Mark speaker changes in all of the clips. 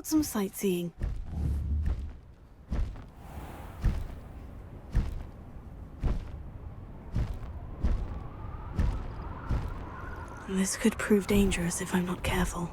Speaker 1: some sightseeing. This could prove dangerous if I'm not careful.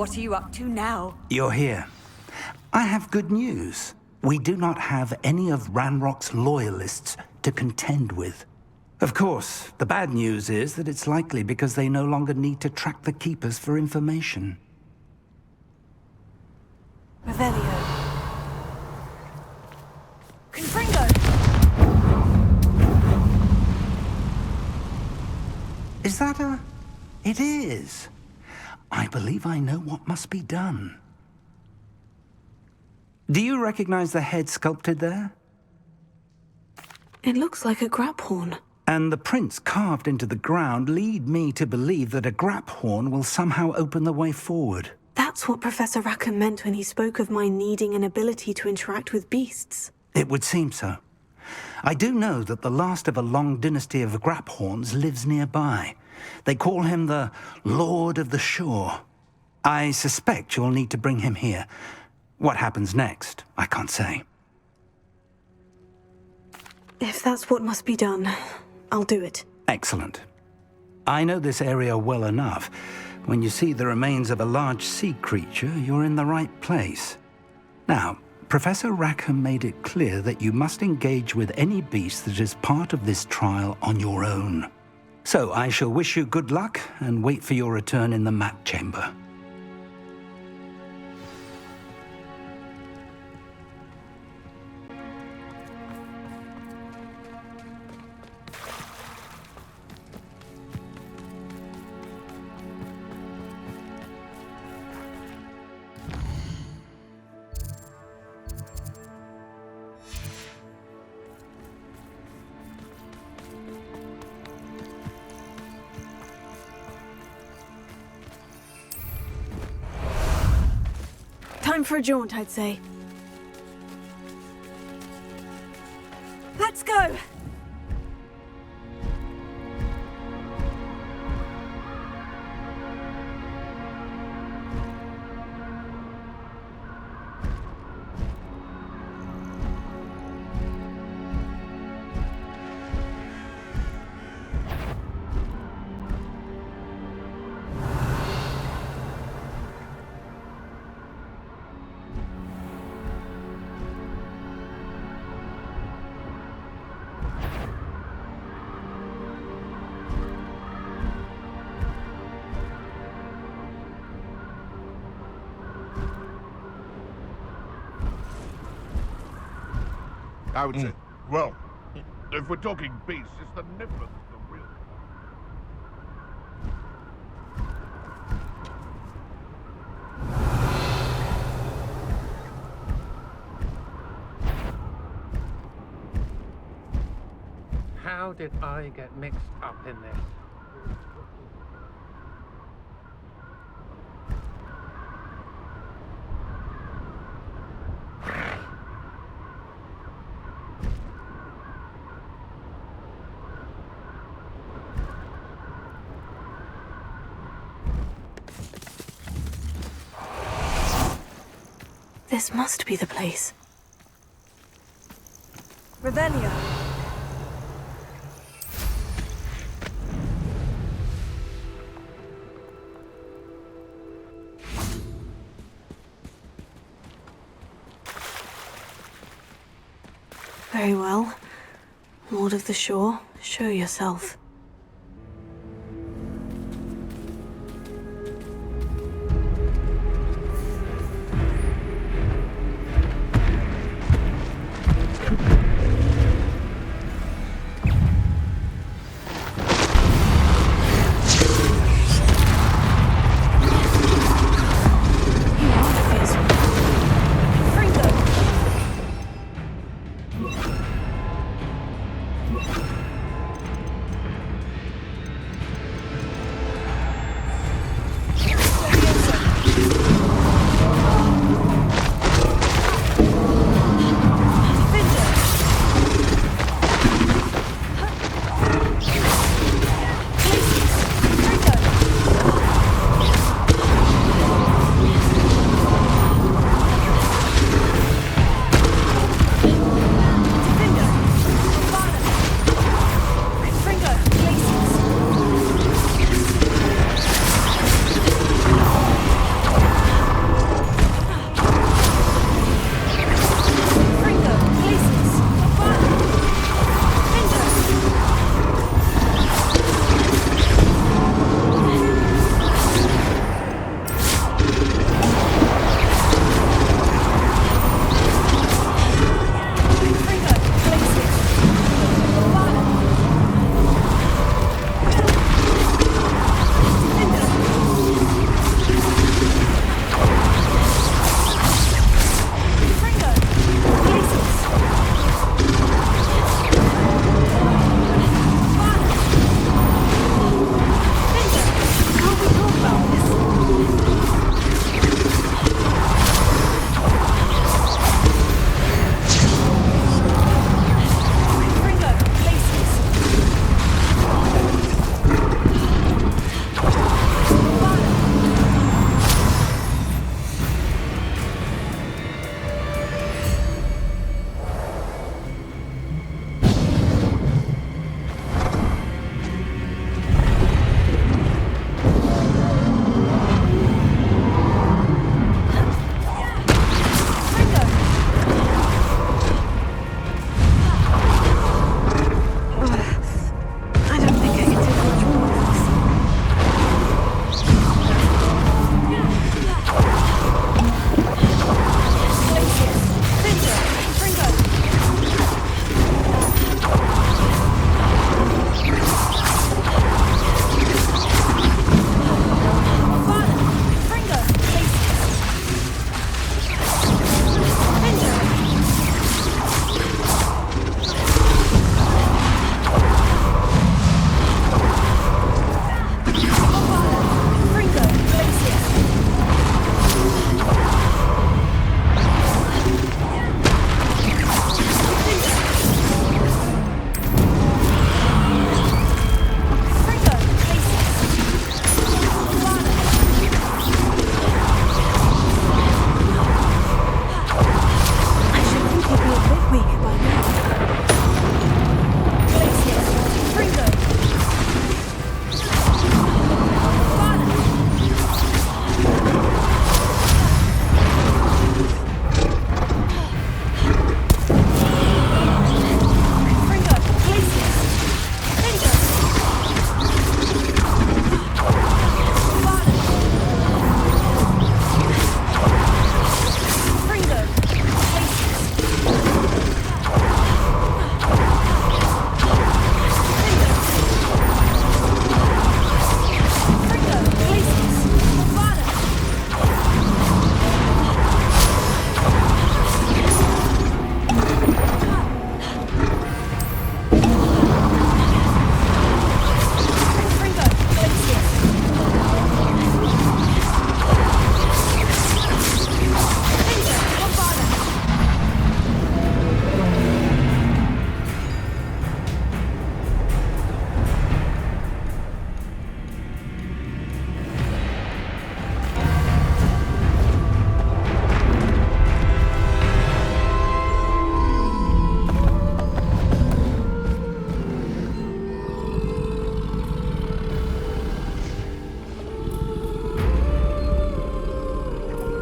Speaker 2: What are you up to now?
Speaker 3: You're here. I have good news. We do not have any of Ranrock's loyalists to contend with. Of course, the bad news is that it's likely because they no longer need to track the Keepers for information.
Speaker 1: Revelio.
Speaker 2: Confringo!
Speaker 3: Is that a... It is. I believe I know what must be done. Do you recognize the head sculpted there?
Speaker 1: It looks like a grap horn.
Speaker 3: And the prints carved into the ground lead me to believe that a grap horn will somehow open the way forward.
Speaker 1: That's what Professor Rackham meant when he spoke of my needing an ability to interact with beasts.
Speaker 3: It would seem so. I do know that the last of a long dynasty of grap horns lives nearby. They call him the Lord of the Shore. I suspect you'll need to bring him here. What happens next, I can't say.
Speaker 1: If that's what must be done, I'll do it.
Speaker 3: Excellent. I know this area well enough. When you see the remains of a large sea creature, you're in the right place. Now, Professor Rackham made it clear that you must engage with any beast that is part of this trial on your own. So I shall wish you good luck and wait for your return in the map chamber.
Speaker 1: Time for a jaunt, I'd say.
Speaker 2: Let's go!
Speaker 4: I would say, well, if we're talking beasts, it's the Niffin the real...
Speaker 5: How did I get mixed up in this?
Speaker 1: This must be the place.
Speaker 2: Revelio.
Speaker 1: Very well. Lord of the Shore, show yourself.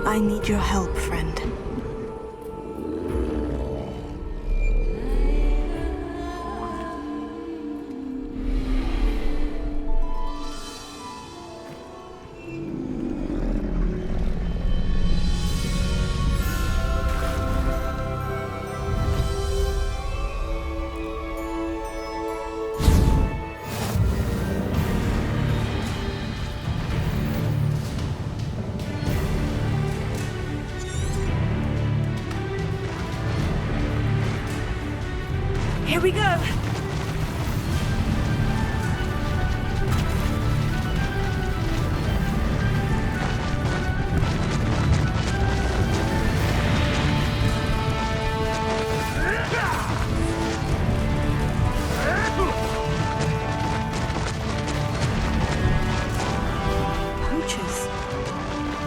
Speaker 1: I need your help, friend.
Speaker 2: Here we go.
Speaker 1: Poachers.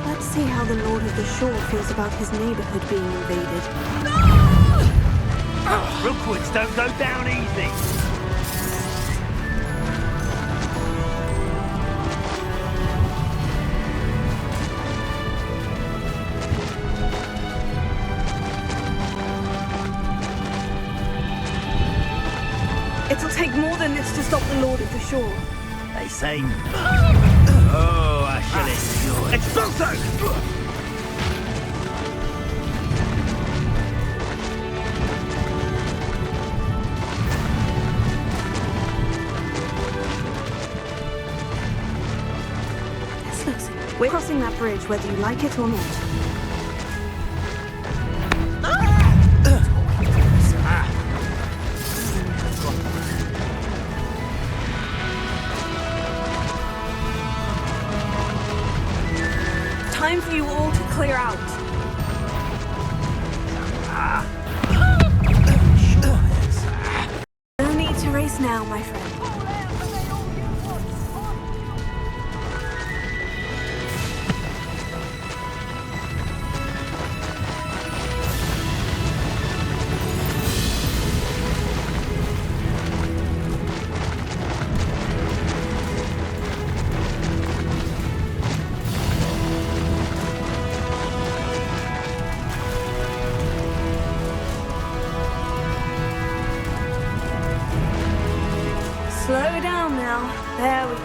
Speaker 1: Let's see how the Lord of the Shore feels about his neighborhood being invaded.
Speaker 6: Rookwoods don't go down easy.
Speaker 1: It'll take more than this to stop the Lord of the Shore.
Speaker 6: They say... Oh, I shall endure. Expulso!
Speaker 1: We're crossing that bridge whether you like it or not. Time for you all to clear out. No need to race now, my friend. Slow down now. There we go.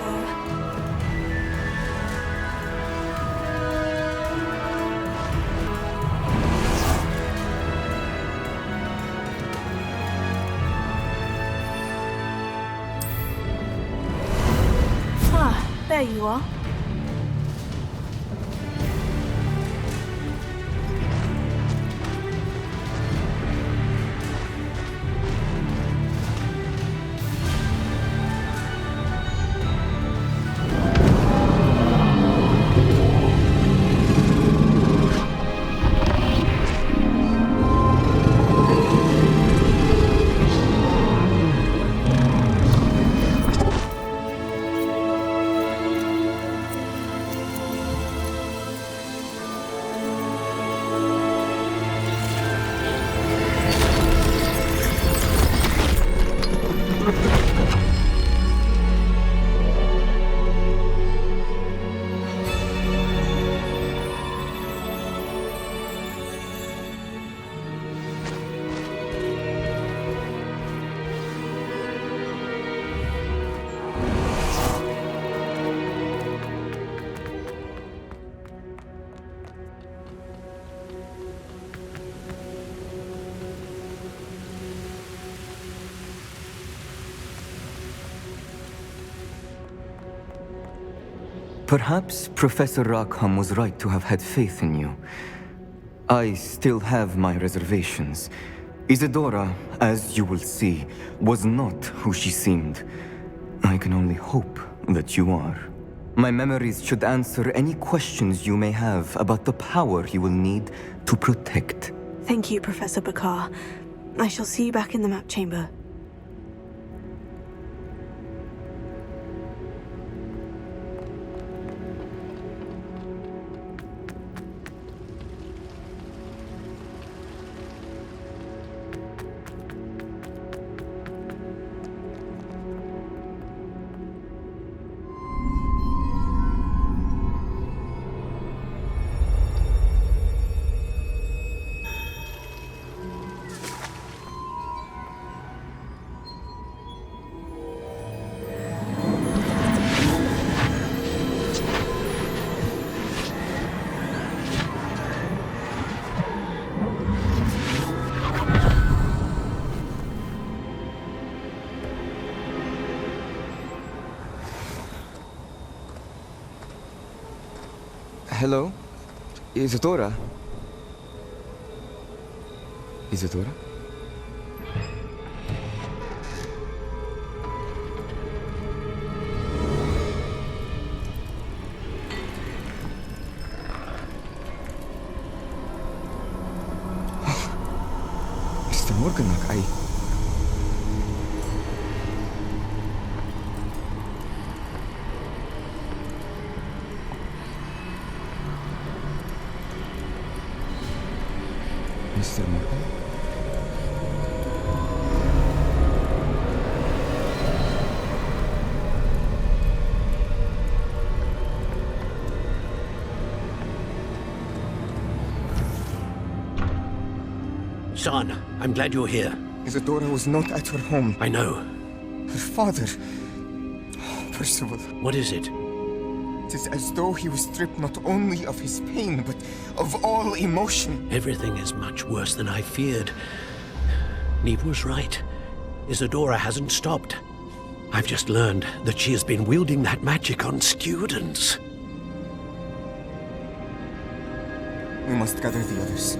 Speaker 1: Ah, there you are.
Speaker 7: Perhaps Professor Rackham was right to have had faith in you. I still have my reservations. Isadora, as you will see, was not who she seemed. I can only hope that you are. My memories should answer any questions you may have about the power you will need to protect.
Speaker 1: Thank you, Professor Bakar. I shall see you back in the map chamber.
Speaker 7: Hello? Isadora? Isadora? Mr. Morganach, Mr. Morgan?
Speaker 6: Son, I'm glad you're here.
Speaker 7: Isadora was not at her home.
Speaker 6: I know.
Speaker 7: Her father... Oh, Percival.
Speaker 6: What is it?
Speaker 7: It is as though he was stripped not only of his pain, but of all emotion.
Speaker 6: Everything is much worse than I feared. Neve was right. Isadora hasn't stopped. I've just learned that she has been wielding that magic on students.
Speaker 7: We must gather the others.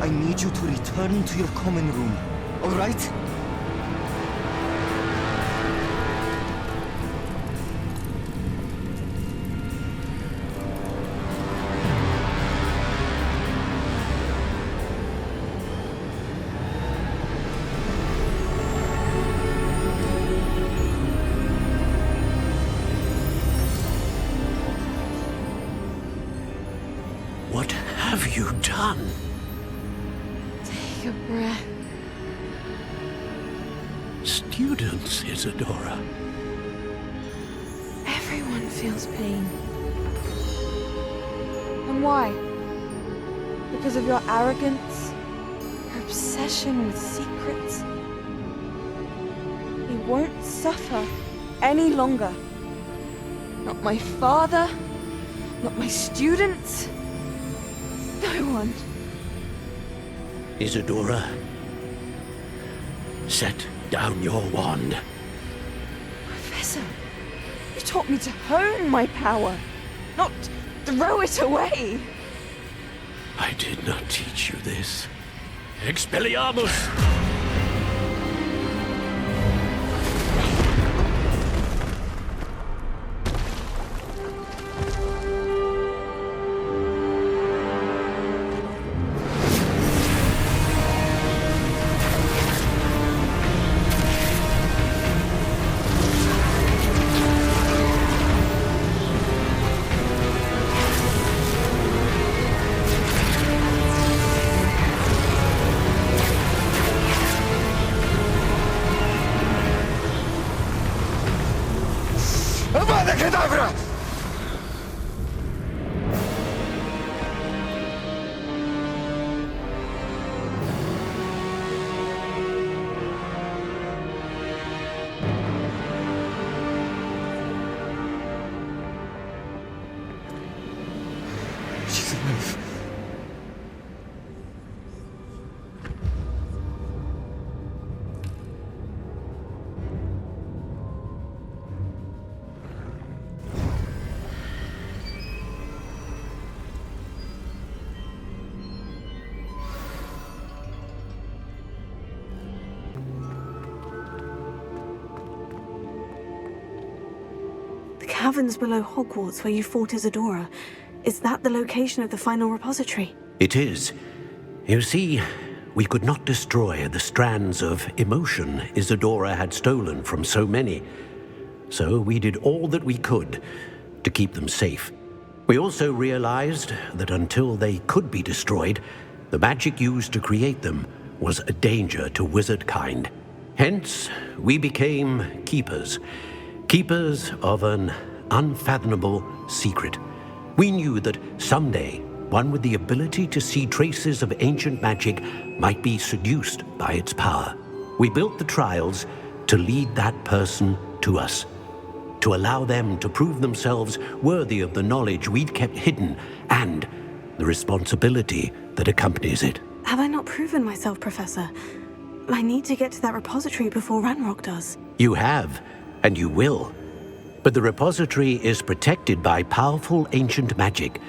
Speaker 7: I need you to return to your common room, all right?
Speaker 6: What have you done?
Speaker 1: Take a breath.
Speaker 6: Students, Isadora.
Speaker 1: Everyone feels pain. And why? Because of your arrogance? Your obsession with secrets? He won't suffer any longer. Not my father, not my students, no one.
Speaker 6: Isadora, set down your wand.
Speaker 1: Professor, you taught me to hone my power, not throw it away.
Speaker 6: I did not teach you this. Expelliarmus!
Speaker 7: Avada Kedavra! She's alive.
Speaker 1: The caverns below Hogwarts where you fought Isadora. Is that the location of the final repository?
Speaker 6: It is. You see, we could not destroy the strands of emotion Isadora had stolen from so many. So we did all that we could to keep them safe. We also realized that until they could be destroyed, the magic used to create them was a danger to wizard kind. Hence, we became keepers. Keepers of an unfathomable secret. We knew that someday, one with the ability to see traces of ancient magic might be seduced by its power. We built the trials to lead that person to us. to allow them to prove themselves worthy of the knowledge we'd kept hidden and the responsibility that accompanies it.
Speaker 8: Have I not proven myself, Professor? I need to get to that repository before Ranrock does.
Speaker 6: You have, and you will. But the repository is protected by powerful ancient magic.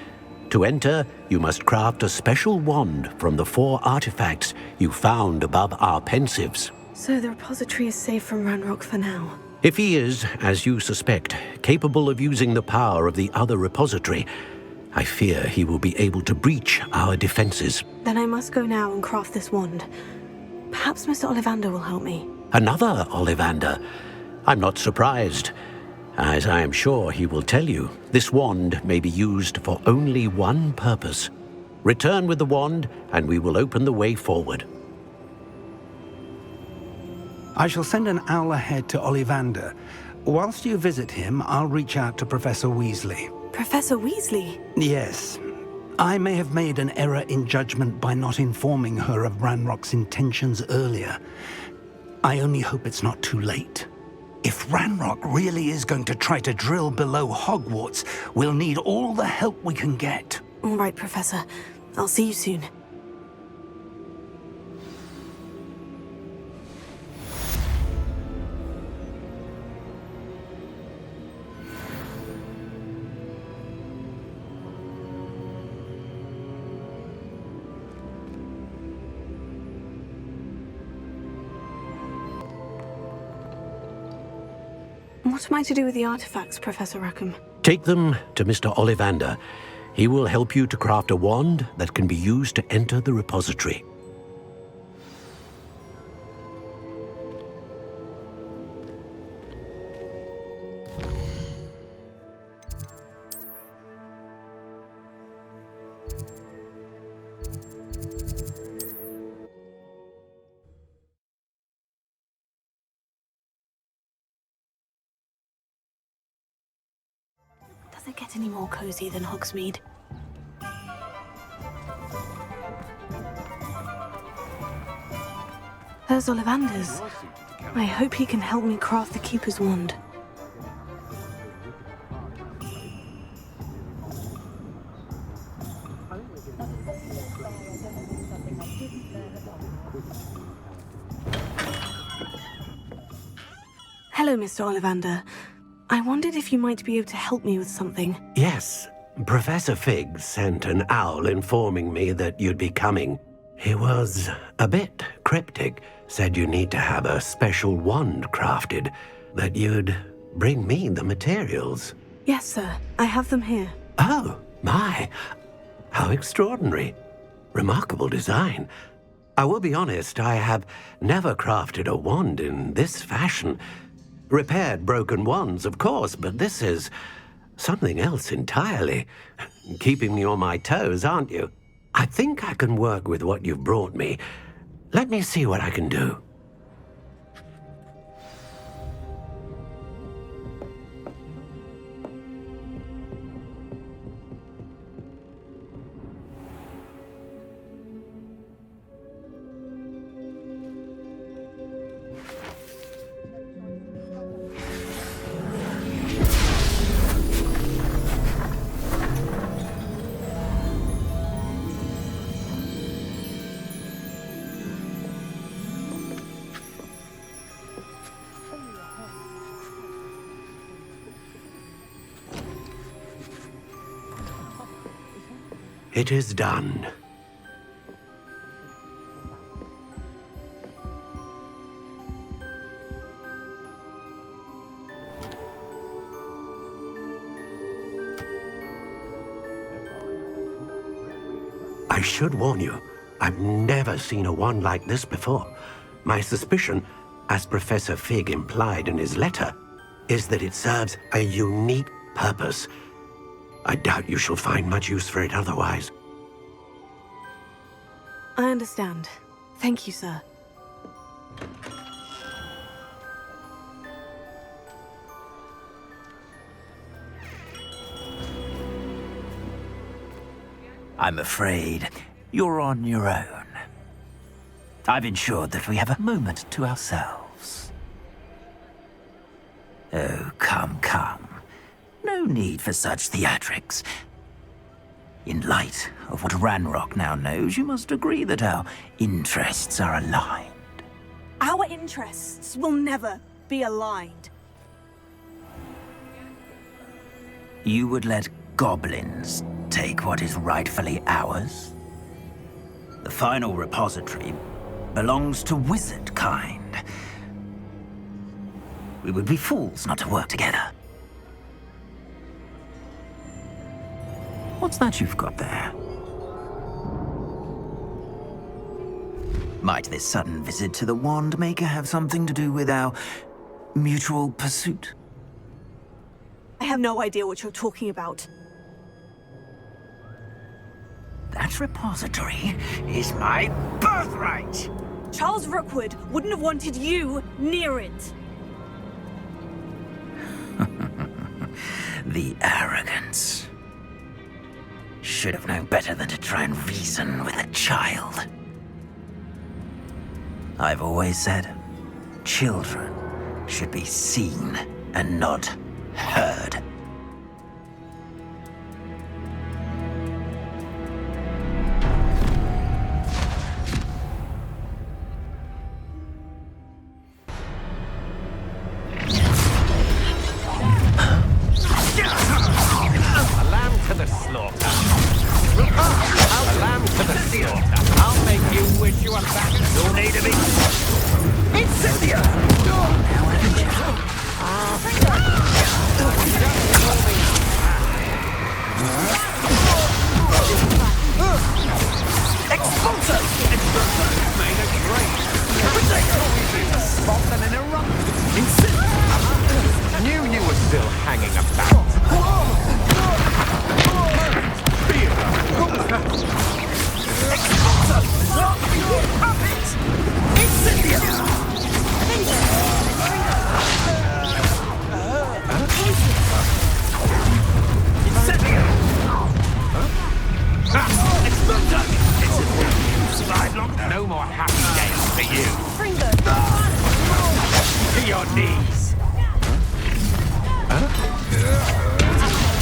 Speaker 6: To enter, you must craft a special wand from the 4 artifacts you found above our pensives.
Speaker 8: So the repository is safe from Ranrock for now.
Speaker 6: If he is, as you suspect, capable of using the power of the other repository, I fear he will be able to breach our defenses.
Speaker 8: Then I must go now and craft this wand. Perhaps Mr. Ollivander will help me.
Speaker 6: Another Ollivander? I'm not surprised. As I am sure he will tell you, this wand may be used for only one purpose. Return with the wand, and we will open the way forward.
Speaker 3: I shall send an owl ahead to Ollivander. Whilst you visit him, I'll reach out to Professor Weasley.
Speaker 8: Professor Weasley?
Speaker 3: Yes. I may have made an error in judgment by not informing her of Ranrock's intentions earlier. I only hope it's not too late. If Ranrock really is going to try to drill below Hogwarts, we'll need all the help we can get.
Speaker 8: All right, Professor. I'll see you soon. What am I to do with the artifacts, Professor Rackham?
Speaker 6: Take them to Mr. Ollivander. He will help you to craft a wand that can be used to enter the repository.
Speaker 8: Does it get any more cozy than Hogsmeade? There's Ollivander's. I hope he can help me craft the Keeper's wand. Hello, Mr. Ollivander. I wondered if you might be able to help me with something.
Speaker 6: Yes, Professor Fig sent an owl informing me that you'd be coming. He was a bit cryptic, said you need to have a special wand crafted, that you'd bring me the materials.
Speaker 8: Yes, sir. I have them here.
Speaker 6: Oh, my. How extraordinary. Remarkable design. I will be honest, I have never crafted a wand in this fashion. Repaired broken wands, of course, but this is something else entirely. Keeping me on my toes, aren't you? I think I can work with what you've brought me. Let me see what I can do. It is done. I should warn you, I've never seen a wand like this before. My suspicion, as Professor Fig implied in his letter, is that it serves a unique purpose. I doubt you shall find much use for it otherwise.
Speaker 8: I understand. Thank you, sir.
Speaker 9: I'm afraid you're on your own. I've ensured that we have a moment to ourselves. Oh, come, come. need for such theatrics. In light of what Ranrock now knows, you must agree that our interests are aligned.
Speaker 8: Our interests will never be aligned.
Speaker 9: You would let goblins take what is rightfully ours? The final repository belongs to wizard kind. We would be fools not to work together. What's that you've got there? Might this sudden visit to the Wand Maker have something to do with our mutual pursuit?
Speaker 8: I have no idea what you're talking about.
Speaker 9: That repository is my birthright!
Speaker 8: Charles Rookwood wouldn't have wanted you near it.
Speaker 9: The arrogance. Should have known better than to try and reason with a child. I've always said, children should be seen and not heard.
Speaker 5: No more happy days for you. To your knees.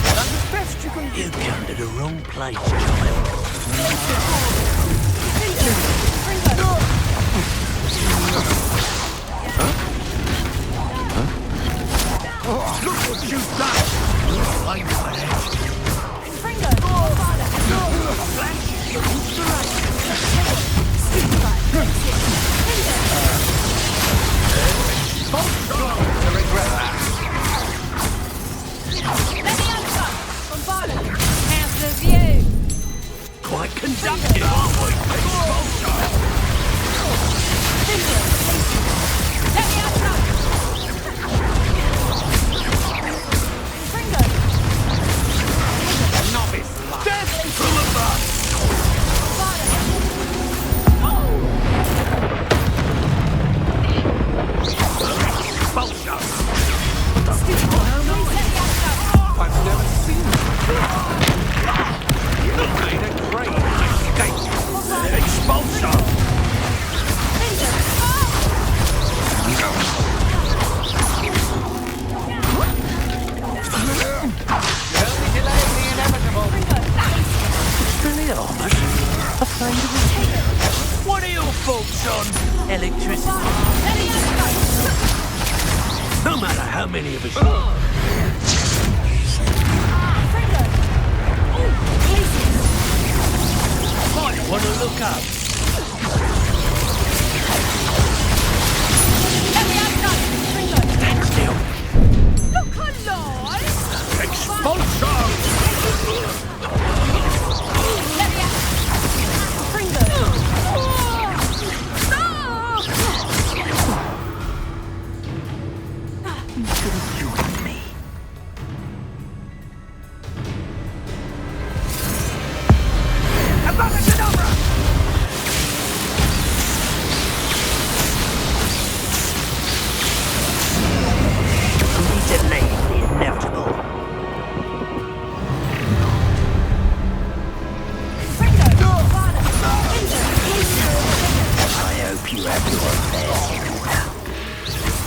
Speaker 5: That's the best you can do.
Speaker 9: You come to the wrong place, child.
Speaker 4: Look what you've done!
Speaker 9: I got it. Quite conductive, aren't we?
Speaker 5: Novice luck.
Speaker 9: Death from above!
Speaker 5: I've never seen it. You made a great mistake.
Speaker 9: Expulsion!
Speaker 5: Only delaying the inevitable.
Speaker 9: Expelliarmus? Afraid of it? What are your thoughts on electricity? No matter how many of us might want to look up. Stand still.
Speaker 8: Look alive!
Speaker 9: Expulsion! You and me. Abracadabra! We delayed the inevitable. I hope you have your affairs in order.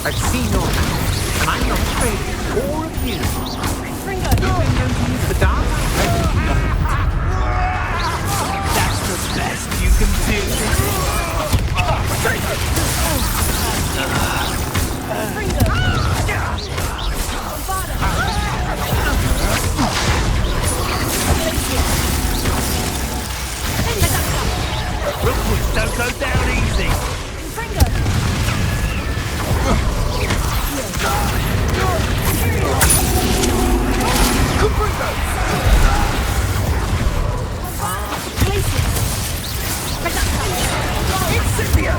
Speaker 5: I've seen your house, and I'm not afraid or of you.
Speaker 2: Confringo!
Speaker 5: The dark?
Speaker 9: That's the best you can do.
Speaker 2: Confringo! Bombada!
Speaker 9: Rookwoods don't go down easy.
Speaker 2: Confringo!
Speaker 9: Incendio!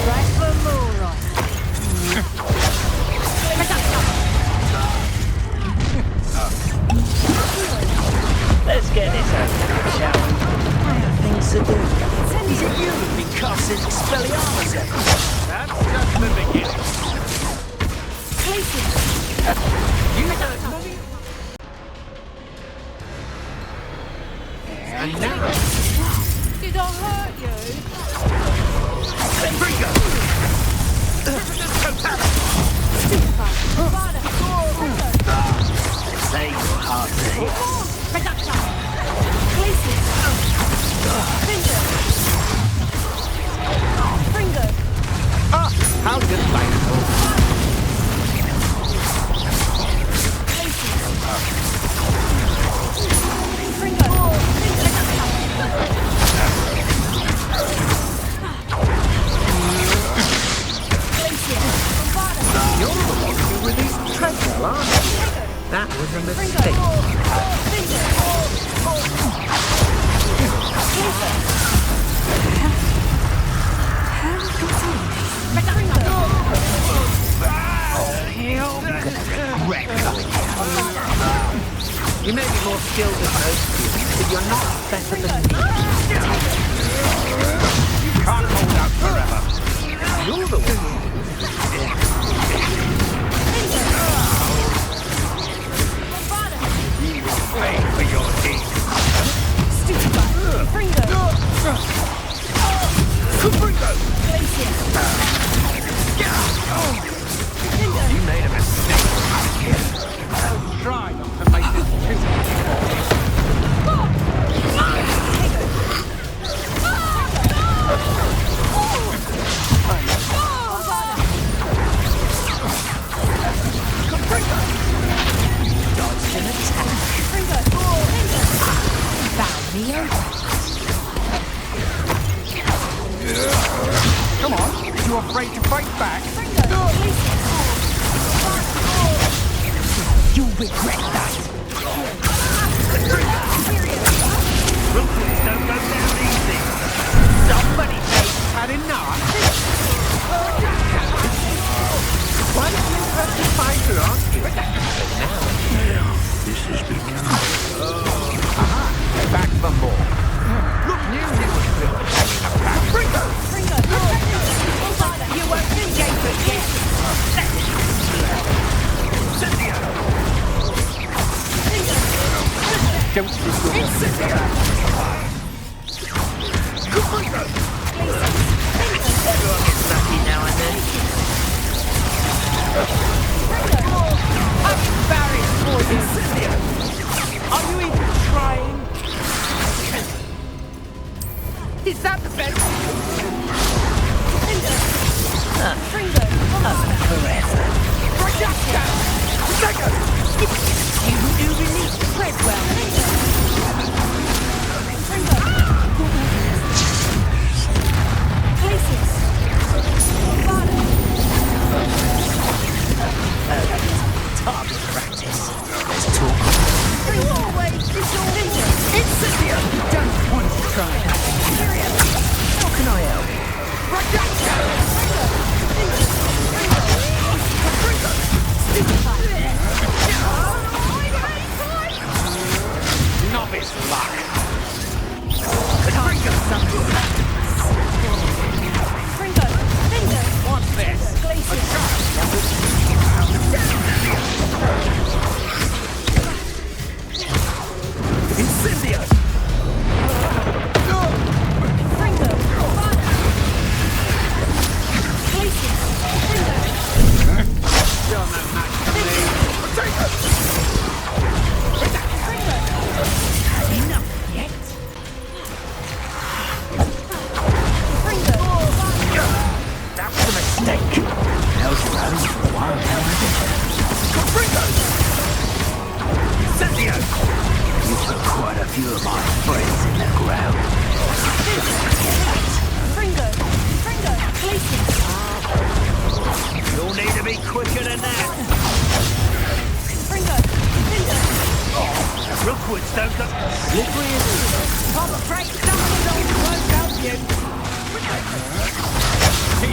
Speaker 2: Right for more, right?
Speaker 9: Let's get this over, shall we? I have things to do. Is it you who've been casting Expelliarmus at me?
Speaker 5: That's just the beginning. You don't know. And now,
Speaker 2: Did I hurt you?
Speaker 9: Confringo!
Speaker 2: Bombada!
Speaker 9: Say your heart rate.
Speaker 2: Fringo!
Speaker 5: how delightful. You're the one who released treasure, aren't you? That was a mistake. You may be more skilled than most humans, but you're not better than me. You can't hold out forever. You're the one. Pay for your deeds. You made a mistake. Don't try not to make this too Come on, you afraid to fight back? You'll regret that. Rookwoods don't go down easy. Somebody had enough. Why don't you have to fight her, aren't you?
Speaker 4: Now, this has begun.
Speaker 5: Back for more. Look, knew he was built hanging about. Fringo!
Speaker 2: You won't escape again!
Speaker 5: Don't you
Speaker 9: Everyone gets lucky now and then.
Speaker 2: I'm embarrassed for you! Are you even trying?
Speaker 5: Is that the best?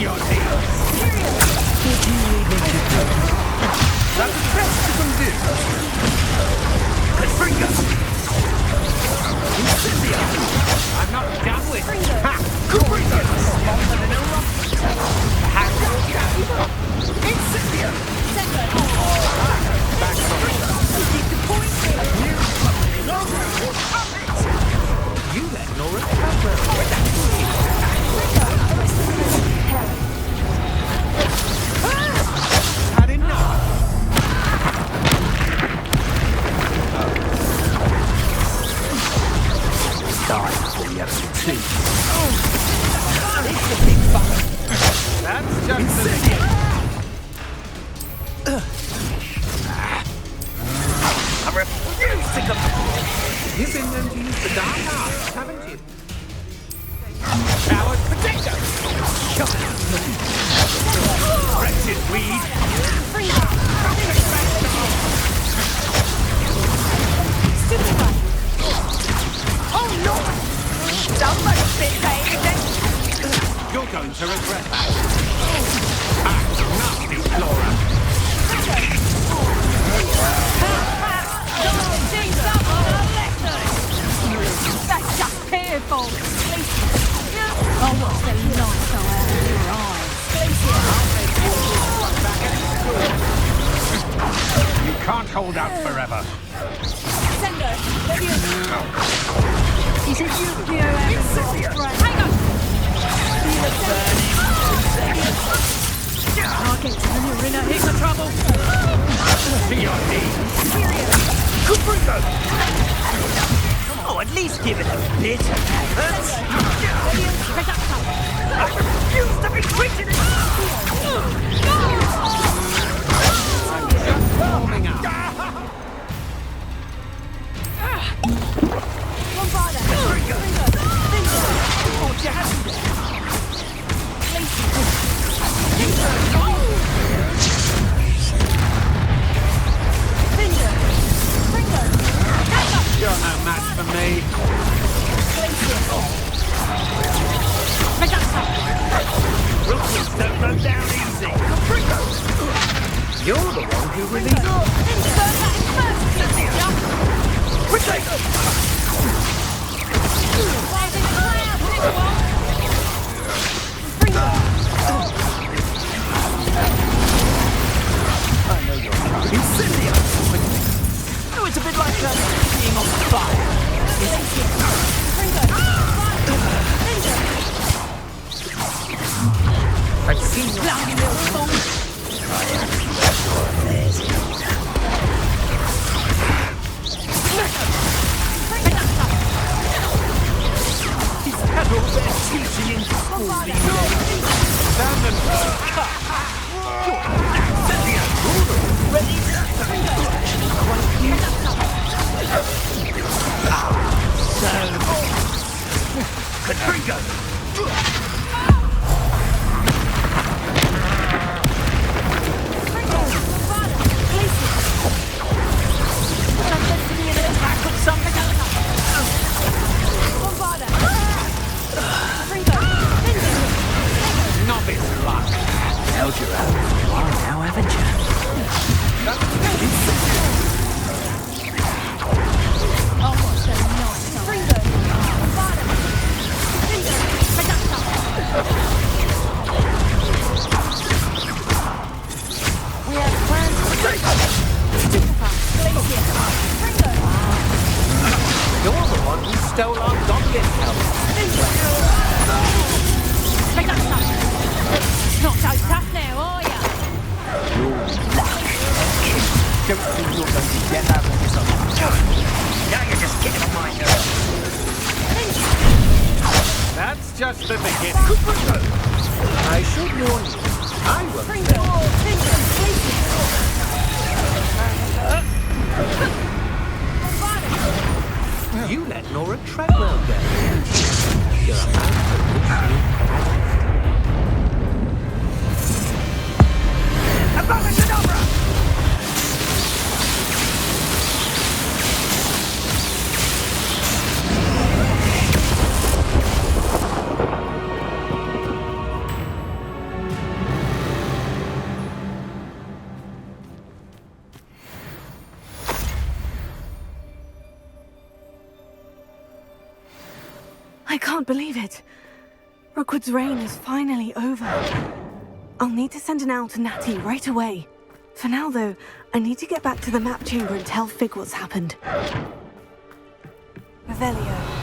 Speaker 5: your heels. That's the best you can do. Confringo! Incendio! I'm not done with it. Ha! Confringo! Smaller than a rock. Hack your cap. Incendio! Back from it. Keep the point here. You let Nora cover. Had enough. Die before you have some tea. It's a big fuck. That's just the beginning. I refuse to come. You've been known to use the dark arts, haven't you? Coward protector! Wretched weed!
Speaker 2: Oh no! Somebody bit paying attention.
Speaker 5: You're going to regret that. Ah, nasty Flora!
Speaker 2: That's just fearful. Oh, what's the light out of your eyes?
Speaker 5: You can't hold out forever.
Speaker 2: Sender, he said you could be around. Hang on. I'll get to the arena. Here's the trouble.
Speaker 5: To your knees.
Speaker 9: Confringo! Oh, at least give it a bit of effort. I refuse to be treated as...
Speaker 5: I'm just warming up.
Speaker 9: Confringo! Hold your hand there.
Speaker 5: You're no match for me.
Speaker 9: Rookies don't go down easy.
Speaker 5: You're the one who released...
Speaker 9: Potato! I know you're trying. Incendio! Oh, it's a bit like being on fire.
Speaker 5: I've seen you.
Speaker 9: He's had all their teaching in school.
Speaker 5: Stand and
Speaker 9: Ready? So... Confringo!
Speaker 5: novice luck.
Speaker 9: Held your own for a while now, haven't you?
Speaker 2: Oh, what's so nice? Fringo! We have plans for
Speaker 5: You're the one who stole our goblin helmet.
Speaker 2: Not so tough now, are ya?
Speaker 9: Don't think you're going to get out of this alive. Now you're just getting on my nerves.
Speaker 5: That's just the beginning. I should warn you. I will. You let Nora Treadwell go. You're about to lose you.
Speaker 9: Abracadabra!
Speaker 8: I can't believe it. Rookwood's reign is finally over. I'll need to send an owl to Natty right away. For now, though, I need to get back to the map chamber and tell Fig what's happened. Revelio.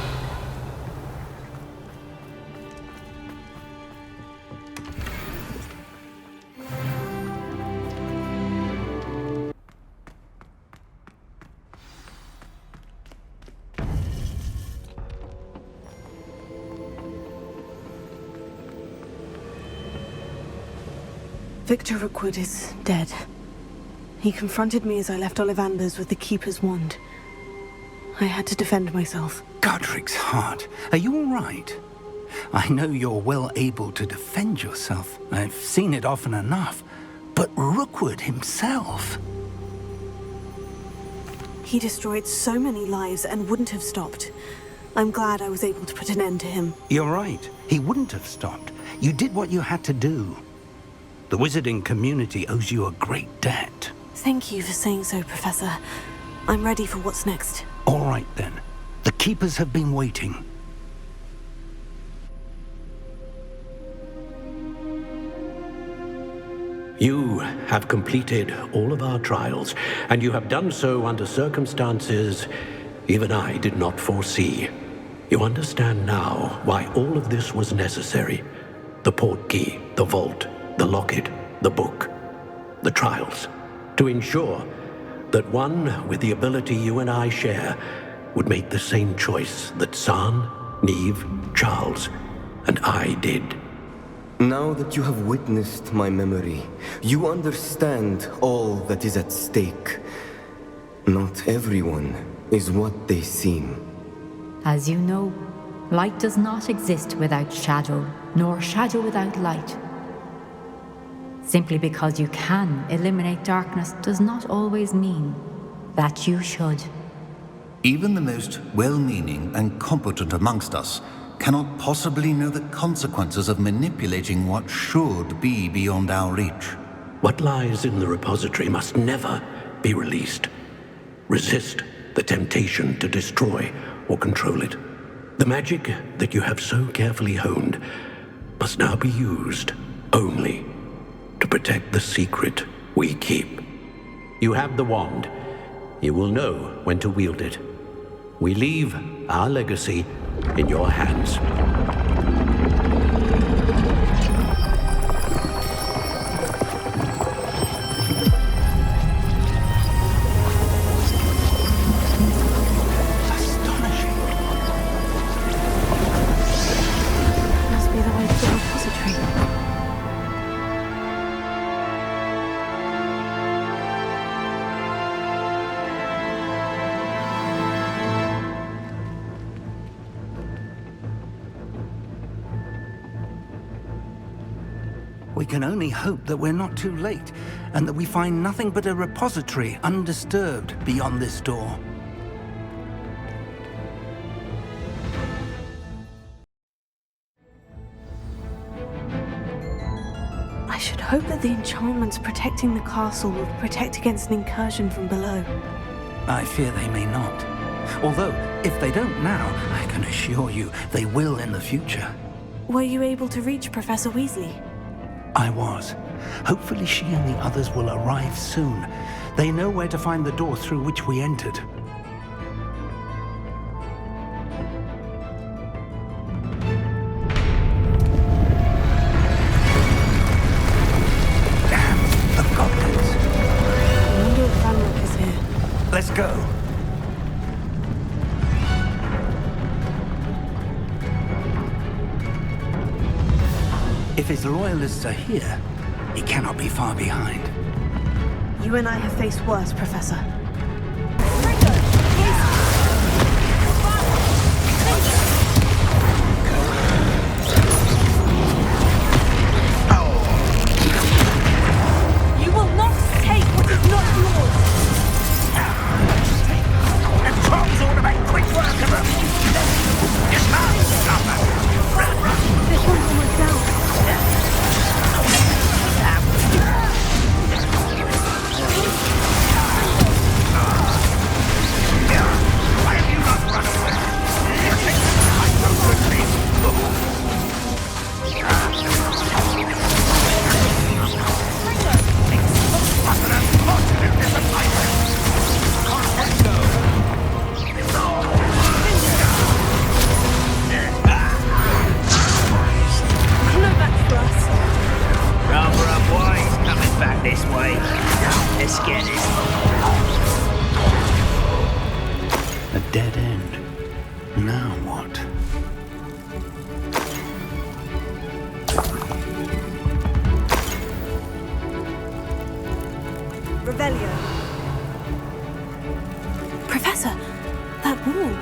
Speaker 8: Victor Rookwood is dead. He confronted me as I left Ollivander's with the Keeper's wand. I had to defend myself.
Speaker 3: Godric's heart, are you all right? I know you're well able to defend yourself. I've seen it often enough. But Rookwood himself...
Speaker 8: He destroyed so many lives and wouldn't have stopped. I'm glad I was able to put an end to him.
Speaker 3: You're right. He wouldn't have stopped. You did what you had to do. The wizarding community owes you a great debt.
Speaker 8: Thank you for saying so, Professor. I'm ready for what's next.
Speaker 3: All right, then. The Keepers have been waiting.
Speaker 6: You have completed all of our trials, and you have done so under circumstances even I did not foresee. You understand now why all of this was necessary. The portkey, the vault, the locket, the book, the trials, to ensure that one with the ability you and I share would make the same choice that San, Neve, Charles, and I did.
Speaker 7: Now that you have witnessed my memory, you understand all that is at stake. Not everyone is what they seem.
Speaker 10: As you know, light does not exist without shadow, nor shadow without light. Simply because you can eliminate darkness does not always mean that you should.
Speaker 11: Even the most well-meaning and competent amongst us cannot possibly know the consequences of manipulating what should be beyond our reach.
Speaker 6: What lies in the repository must never be released. Resist the temptation to destroy or control it. The magic that you have so carefully honed must now be used only to protect the secret we keep. You have the wand. You will know when to wield it. We leave our legacy in your hands.
Speaker 3: Astonishing.
Speaker 8: Must be the way to the repository.
Speaker 3: We can only hope that we're not too late, and that we find nothing but a repository undisturbed beyond this door.
Speaker 8: I should hope that the enchantments protecting the castle will protect against an incursion from below.
Speaker 3: I fear they may not. Although, if they don't now, I can assure you they will in the future.
Speaker 8: Were you able to reach Professor Weasley?
Speaker 3: I was. Hopefully she and the others will arrive soon. They know where to find the door through which we entered. Damn, the goblins.
Speaker 8: I wonder if Ranrock is here.
Speaker 3: Let's go. If his loyalists are here, he cannot be far behind.
Speaker 8: You and I have faced worse, Professor.
Speaker 2: You will not take what is not yours!
Speaker 5: And Tom's ought to make quick work of them!
Speaker 8: This one's almost down.
Speaker 9: This way. Let's get it.
Speaker 3: A dead end. Now what?
Speaker 8: Revelio. Professor, that wall.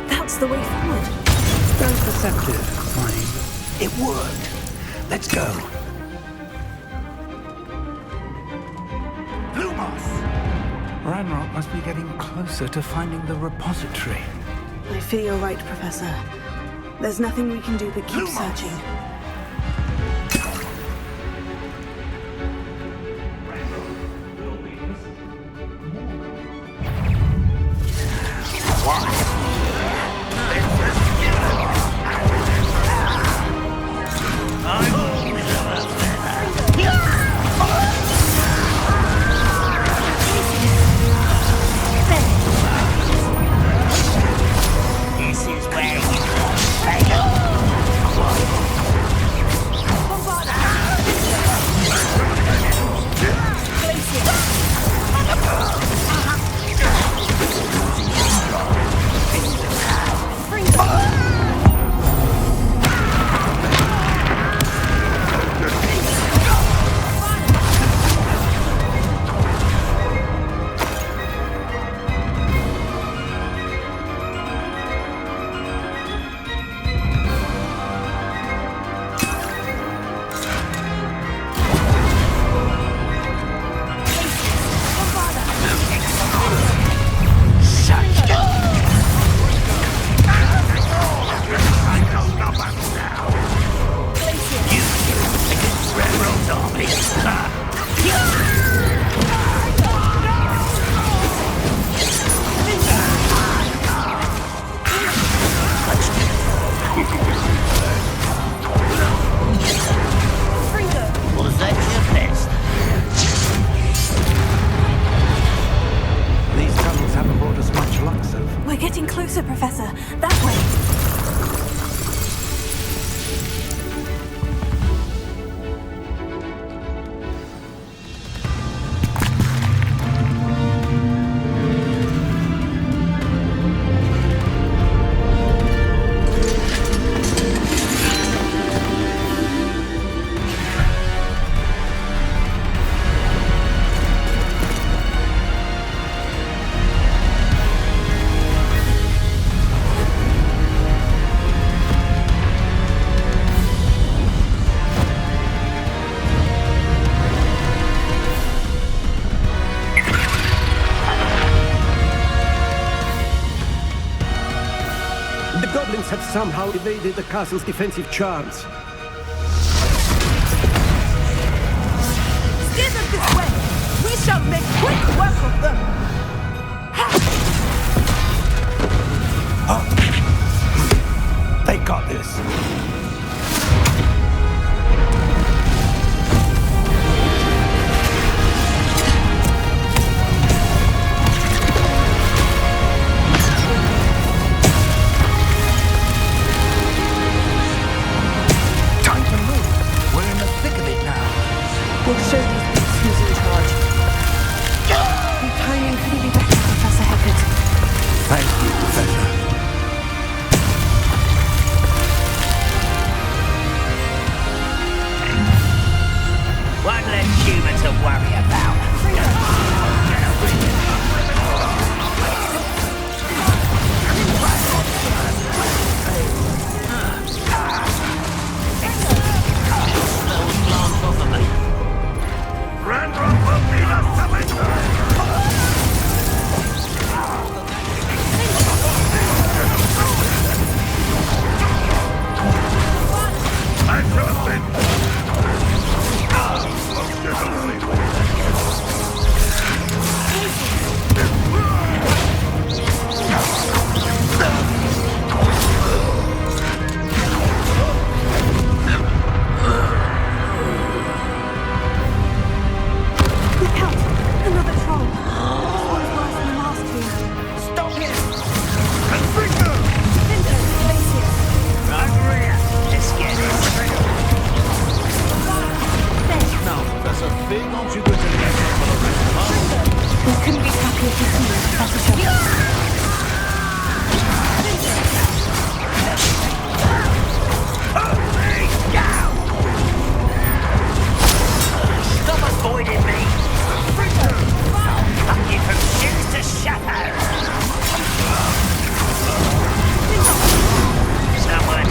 Speaker 8: That's the way forward.
Speaker 3: Very perceptive, Mine. It worked. Let's go. Ranrock must be getting closer to finding the repository.
Speaker 8: I fear you're right, Professor. There's nothing we can do but keep searching. We're getting closer, Professor. That way.
Speaker 12: Have somehow evaded the castle's defensive charms.
Speaker 2: Steer them this way! We shall make quick work of them!
Speaker 3: They got this.
Speaker 2: We'll show these beasts who's in charge.
Speaker 8: Your timing couldn't be better, Professor Heckert.
Speaker 3: Thank you, Professor.
Speaker 9: One less human to worry about.
Speaker 4: Big, aren't you good?
Speaker 8: We couldn't be happier to see you, Professor Shaw.
Speaker 9: Stop avoiding me! I'll cut you from shoes to shadows! Someone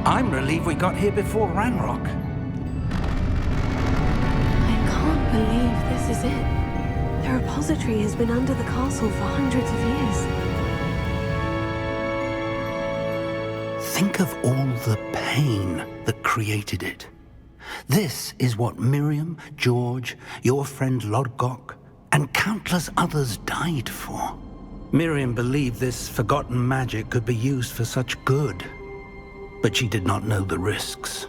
Speaker 3: I'm relieved we got here before Ranrock.
Speaker 8: I can't believe this is it. The repository has been under the castle for hundreds of years.
Speaker 3: Think of all the pain that created it. This is what Miriam, George, your friend Lodgok, and countless others died for. Miriam believed this forgotten magic could be used for such good. But she did not know the risks.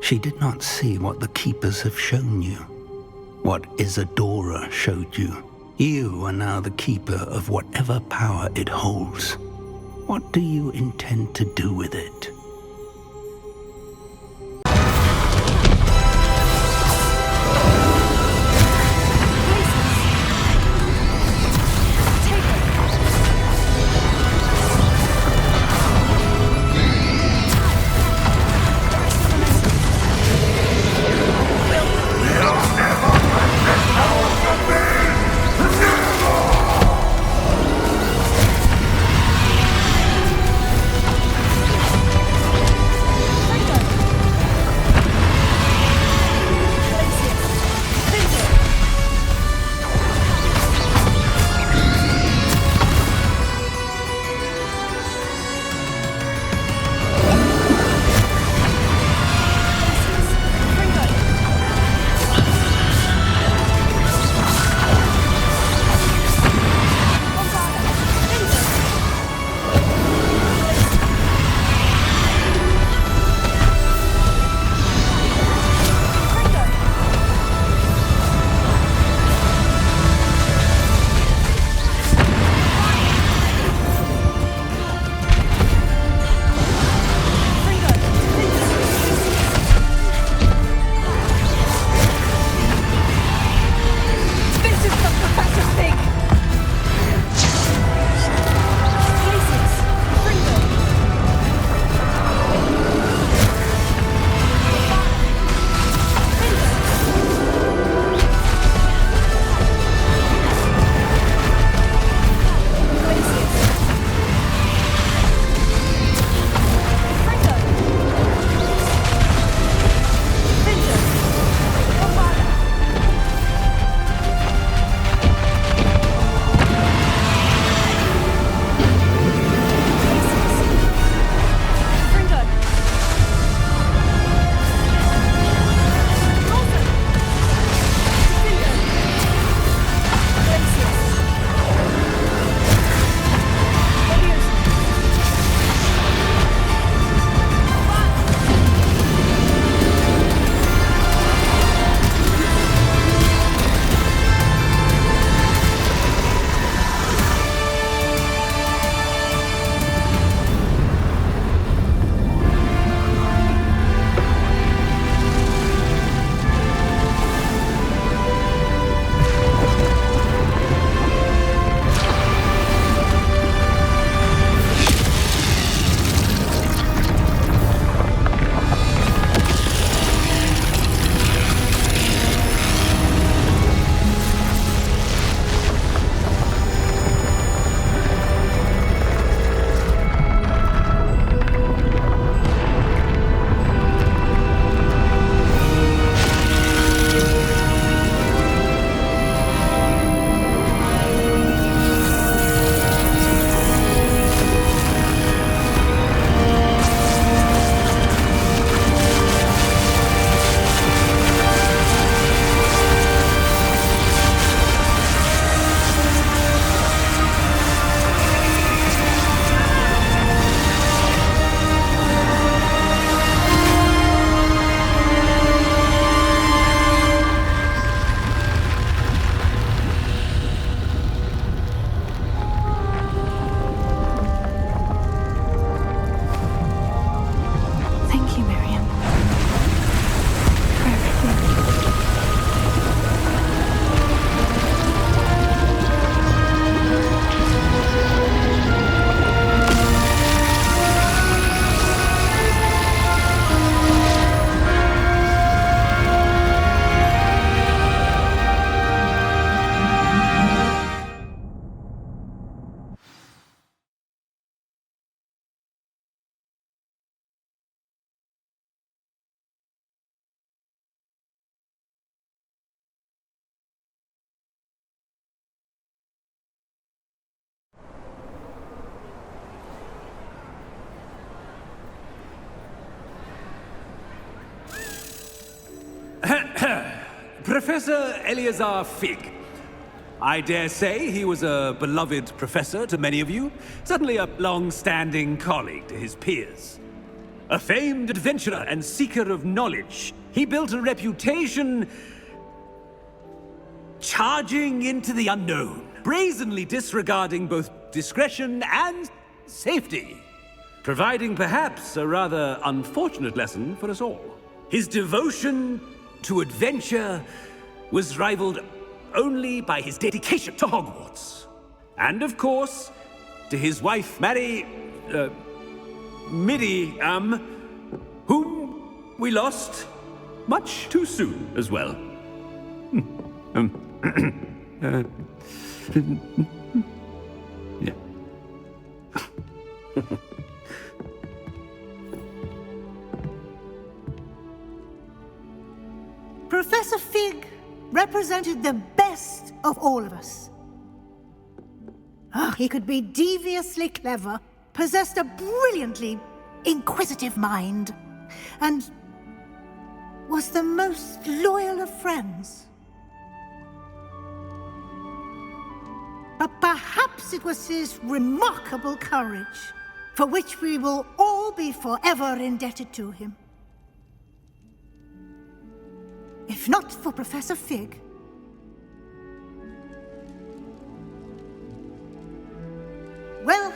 Speaker 3: She did not see what the Keepers have shown you. What Isadora showed you. You are now the Keeper of whatever power it holds. What do you intend to do with it?
Speaker 12: Professor Eleazar Fig. I dare say he was a beloved professor to many of you, certainly a long-standing colleague to his peers. A famed adventurer and seeker of knowledge, he built a reputation charging into the unknown, brazenly disregarding both discretion and safety, providing perhaps a rather unfortunate lesson for us all. His devotion to adventure was rivaled only by his dedication to Hogwarts. And of course, to his wife, Midi, whom we lost much too soon as well. Yeah.
Speaker 13: Professor Fig represented the best of all of us. He could be deviously clever, possessed a brilliantly inquisitive mind, and was the most loyal of friends. But perhaps it was his remarkable courage, for which we will all be forever indebted to him. If not for Professor Fig, well,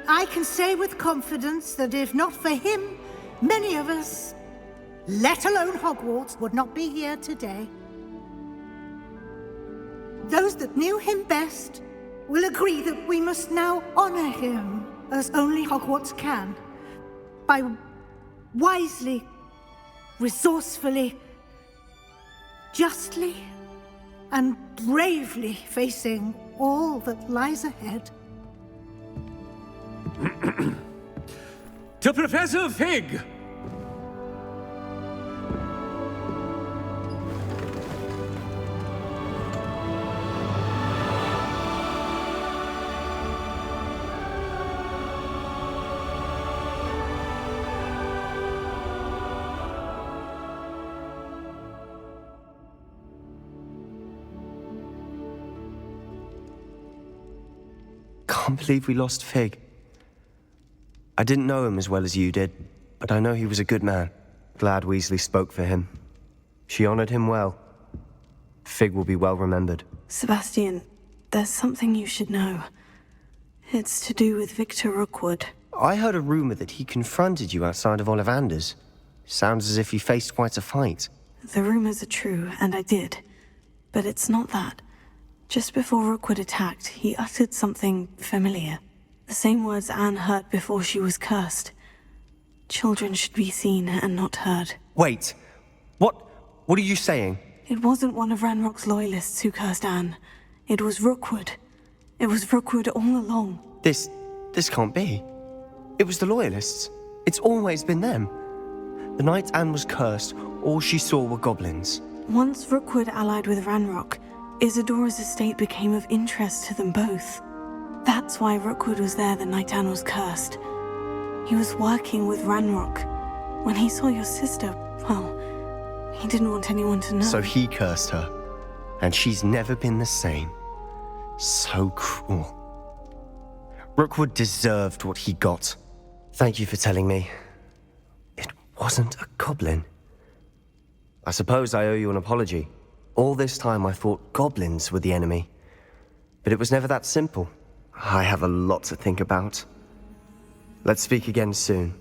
Speaker 13: I can say with confidence that if not for him, many of us, let alone Hogwarts, would not be here today. Those that knew him best will agree that we must now honor him as only Hogwarts can, by wisely, resourcefully, justly, and bravely facing all that lies ahead.
Speaker 12: To Professor Fig!
Speaker 14: Can't believe we lost Fig. I didn't know him as well as you did, but I know he was a good man. Glad Weasley spoke for him. She honored him well. Fig will be well remembered.
Speaker 8: Sebastian, there's something you should know. It's to do with Victor Rookwood.
Speaker 14: I heard a rumor that he confronted you outside of Ollivander's. Sounds as if you faced quite a fight.
Speaker 8: The rumors are true, and I did. But it's not that. Just before Rookwood attacked, he uttered something familiar. The same words Anne heard before she was cursed. Children should be seen and not heard.
Speaker 14: Wait. What are you saying?
Speaker 8: It wasn't one of Ranrock's loyalists who cursed Anne. It was Rookwood. It was Rookwood all along.
Speaker 14: This can't be. It was the loyalists. It's always been them. The night Anne was cursed, all she saw were goblins.
Speaker 8: Once Rookwood allied with Ranrock, Isadora's estate became of interest to them both. That's why Rookwood was there the night Anne was cursed. He was working with Ranrock. When he saw your sister, well, he didn't want anyone to know.
Speaker 14: So he cursed her, and she's never been the same. So cruel. Rookwood deserved what he got. Thank you for telling me. It wasn't a goblin. I suppose I owe you an apology. All this time I thought goblins were the enemy. But it was never that simple. I have a lot to think about. Let's speak again soon.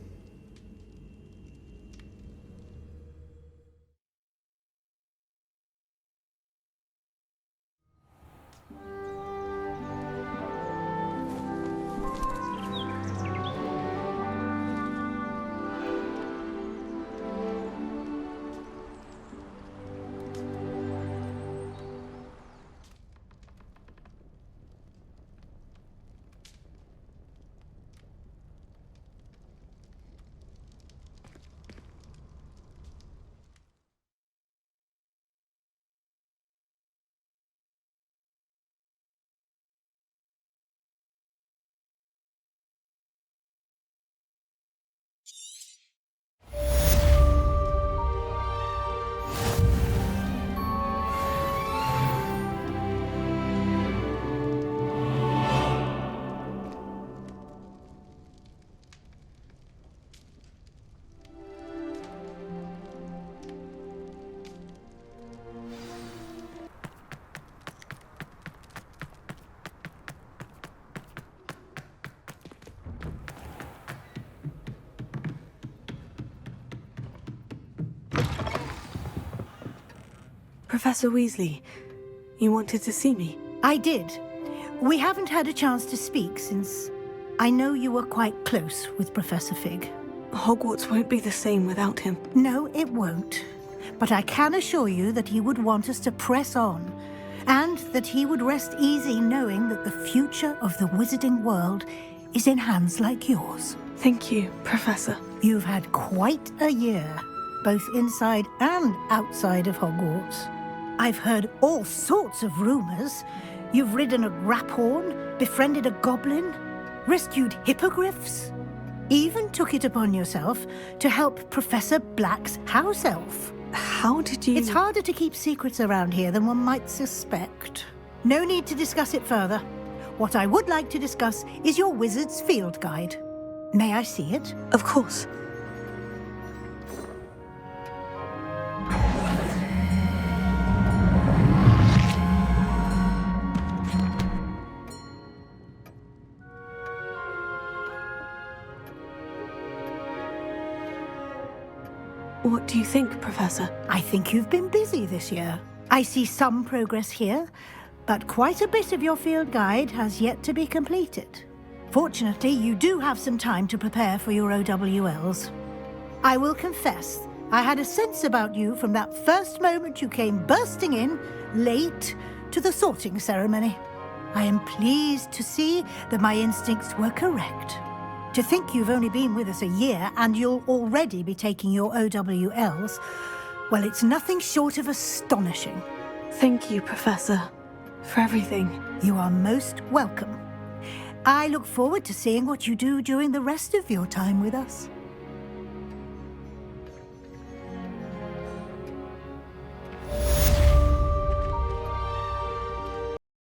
Speaker 8: Professor Weasley, you wanted to see me?
Speaker 13: I did. We haven't had a chance to speak since I know you were quite close with Professor Fig.
Speaker 8: Hogwarts won't be the same without him.
Speaker 13: No, it won't. But I can assure you that he would want us to press on, and that he would rest easy knowing that the future of the wizarding world is in hands like yours.
Speaker 8: Thank you, Professor.
Speaker 13: You've had quite a year, both inside and outside of Hogwarts. I've heard all sorts of rumors. You've ridden a graphorn, befriended a goblin, rescued hippogriffs, even took it upon yourself to help Professor Black's house elf.
Speaker 8: How did you...
Speaker 13: It's harder to keep secrets around here than one might suspect. No need to discuss it further. What I would like to discuss is your wizard's field guide. May I see it?
Speaker 8: Of course. What do you think, Professor?
Speaker 13: I think you've been busy this year. I see some progress here, but quite a bit of your field guide has yet to be completed. Fortunately, you do have some time to prepare for your OWLs. I will confess, I had a sense about you from that first moment you came bursting in, late, to the sorting ceremony. I am pleased to see that my instincts were correct. To think you've only been with us a year and you'll already be taking your OWLs, well, it's nothing short of astonishing.
Speaker 8: Thank you, Professor, for everything.
Speaker 13: You are most welcome. I look forward to seeing what you do during the rest of your time with us.